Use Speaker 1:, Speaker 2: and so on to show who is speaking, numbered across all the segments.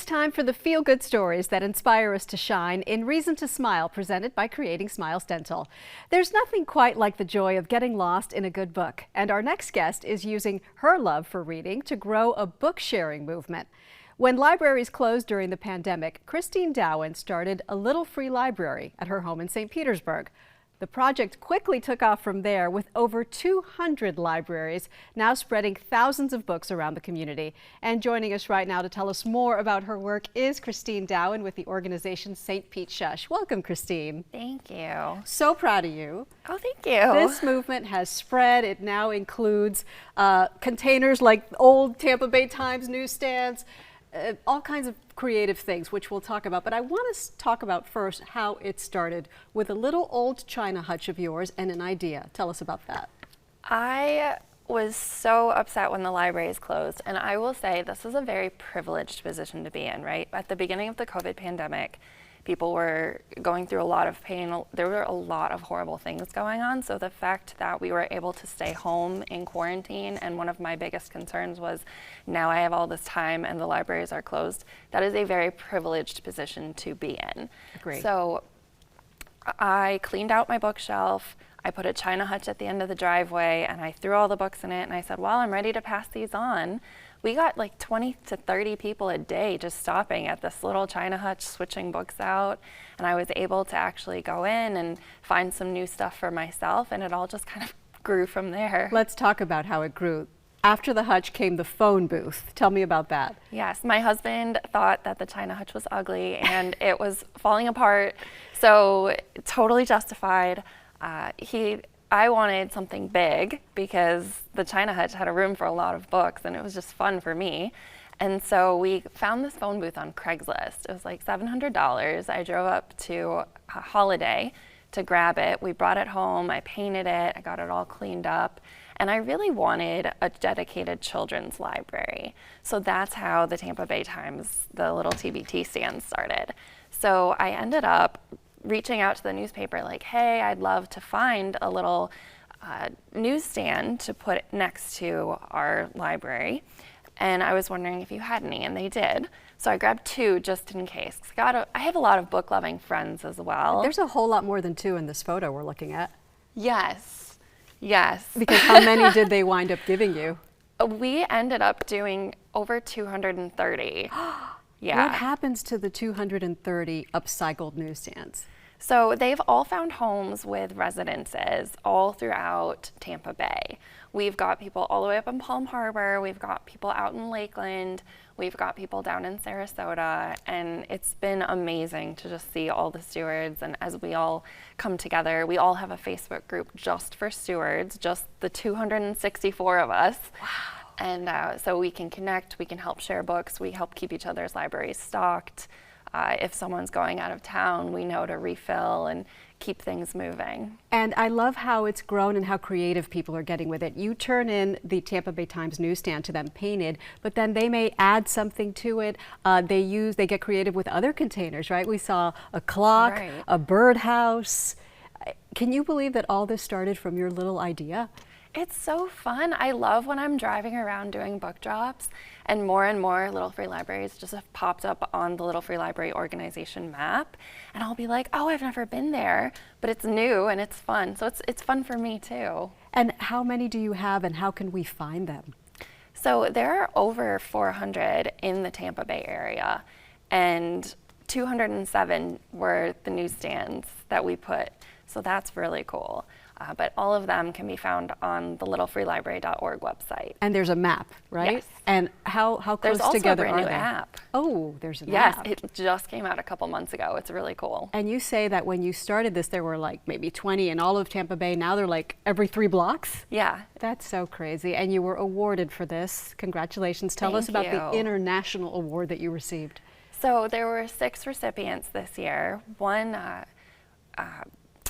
Speaker 1: time for the feel-good stories that inspire us to shine in Reason to Smile, presented by Creating Smiles Dental. There's nothing quite like the joy of getting lost in a good book, and our next guest is using her love for reading to grow a book-sharing movement. When libraries closed during the pandemic, Kristine started a little free library at her home in St. Petersburg. The project quickly took off from there, with over 200 libraries now spreading thousands of books around the community. And joining us right now to tell us more about her work is Kristine with the organization St. Pete Shush. Welcome, Kristine.
Speaker 2: Thank you.
Speaker 1: So proud of you.
Speaker 2: Oh, thank you.
Speaker 1: This movement has spread. It now includes containers like old Tampa Bay Times newsstands, all kinds of creative things, which we'll talk about. But I want to talk about first how it started with a little old china hutch of yours and an idea. Tell us about that.
Speaker 2: I was so upset when the libraries closed, and I will say this is a very privileged position to be in, right? At the beginning of the COVID pandemic, people were going through a lot of pain. There were a lot of horrible things going on. So the fact that we were able to stay home in quarantine, and one of my biggest concerns was, now I have all this time and the libraries are closed, that is a very privileged position to be in.
Speaker 1: Agreed.
Speaker 2: So I cleaned out my bookshelf. I put a china hutch at the end of the driveway and I threw all the books in it, and I said, well, I'm ready to pass these on. We got like 20 to 30 people a day just stopping at this little china hutch, switching books out. And I was able to actually go in and find some new stuff for myself, and it all just kind of grew from there.
Speaker 1: Let's talk about how it grew. After the hutch came the phone booth. Tell me about that.
Speaker 2: Yes, my husband thought that the china hutch was ugly and it was falling apart, so totally justified. I wanted something big because the china hutch had a room for a lot of books, and it was just fun for me. And so we found this phone booth on Craigslist. It was like $700. I drove up to Holiday to grab it. We brought it home. I painted it. I got it all cleaned up. And I really wanted a dedicated children's library. So that's how the Tampa Bay Times, the little TBT stand, started. So I ended up reaching out to the newspaper like, hey, I'd love to find a little newsstand to put next to our library. And I was wondering if you had any, and they did. So I grabbed two just in case. I have a lot of book-loving friends as well.
Speaker 1: There's a whole lot more than two in this photo we're looking at.
Speaker 2: Yes, yes.
Speaker 1: Because how many did they wind up giving you?
Speaker 2: We ended up doing over 230. Yeah.
Speaker 1: What happens to the 230 upcycled newsstands?
Speaker 2: So they've all found homes with residences all throughout Tampa Bay. We've got people all the way up in Palm Harbor, we've got people out in Lakeland, we've got people down in Sarasota, and it's been amazing to just see all the stewards. And as we all come together, we all have a Facebook group just for stewards, just the 264 of us.
Speaker 1: Wow.
Speaker 2: And so we can connect, we can help share books, we help keep each other's libraries stocked. If someone's going out of town, we know to refill and keep things moving.
Speaker 1: And I love how it's grown and how creative people are getting with it. You turn in the Tampa Bay Times newsstand to them painted, but then they may add something to it. They get creative with other containers, right? We saw a clock,
Speaker 2: right,
Speaker 1: a birdhouse. Can you believe that all this started from your little idea?
Speaker 2: It's so fun. I love when I'm driving around doing book drops and more Little Free Libraries just have popped up on the Little Free Library organization map, and I'll be like, oh, I've never been there, but it's new and it's fun. So it's fun for me too.
Speaker 1: And how many do you have, and how can we find them?
Speaker 2: So there are over 400 in the Tampa Bay area, and 207 were the newsstands that we put. So that's really cool. But all of them can be found on the littlefreelibrary.org website. And
Speaker 1: there's a map, right?
Speaker 2: Yes.
Speaker 1: And how close together are they?
Speaker 2: There's also a brand new app.
Speaker 1: Oh, there's an
Speaker 2: app.
Speaker 1: Yes,
Speaker 2: it just came out a couple months ago. It's really cool.
Speaker 1: And you say that when you started this, there were like maybe 20 in all of Tampa Bay. Now they're like every 3 blocks?
Speaker 2: Yeah.
Speaker 1: That's so crazy. And you were awarded for this. Congratulations. Tell us about the international award that you received.
Speaker 2: So there were 6 recipients this year. One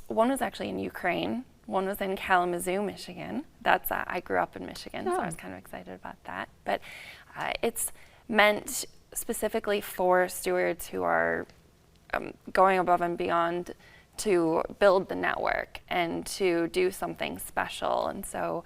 Speaker 2: was actually in Ukraine. One was in Kalamazoo, Michigan. That's I grew up in Michigan, so I was kind of excited about that. But it's meant specifically for stewards who are going above and beyond to build the network and to do something special. And so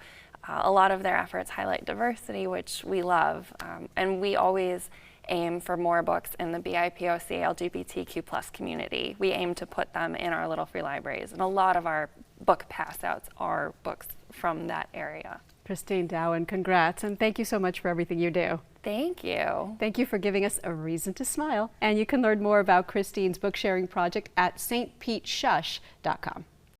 Speaker 2: a lot of their efforts highlight diversity, which we love, and we always aim for more books in the BIPOC LGBTQ+ community. We aim to put them in our little free libraries, and a lot of our book pass outs are books from that area.
Speaker 1: Kristine Dowen, congrats, and thank you so much for everything you do.
Speaker 2: Thank you.
Speaker 1: Thank you for giving us a reason to smile. And you can learn more about Kristine's book sharing project at stpeteshush.com.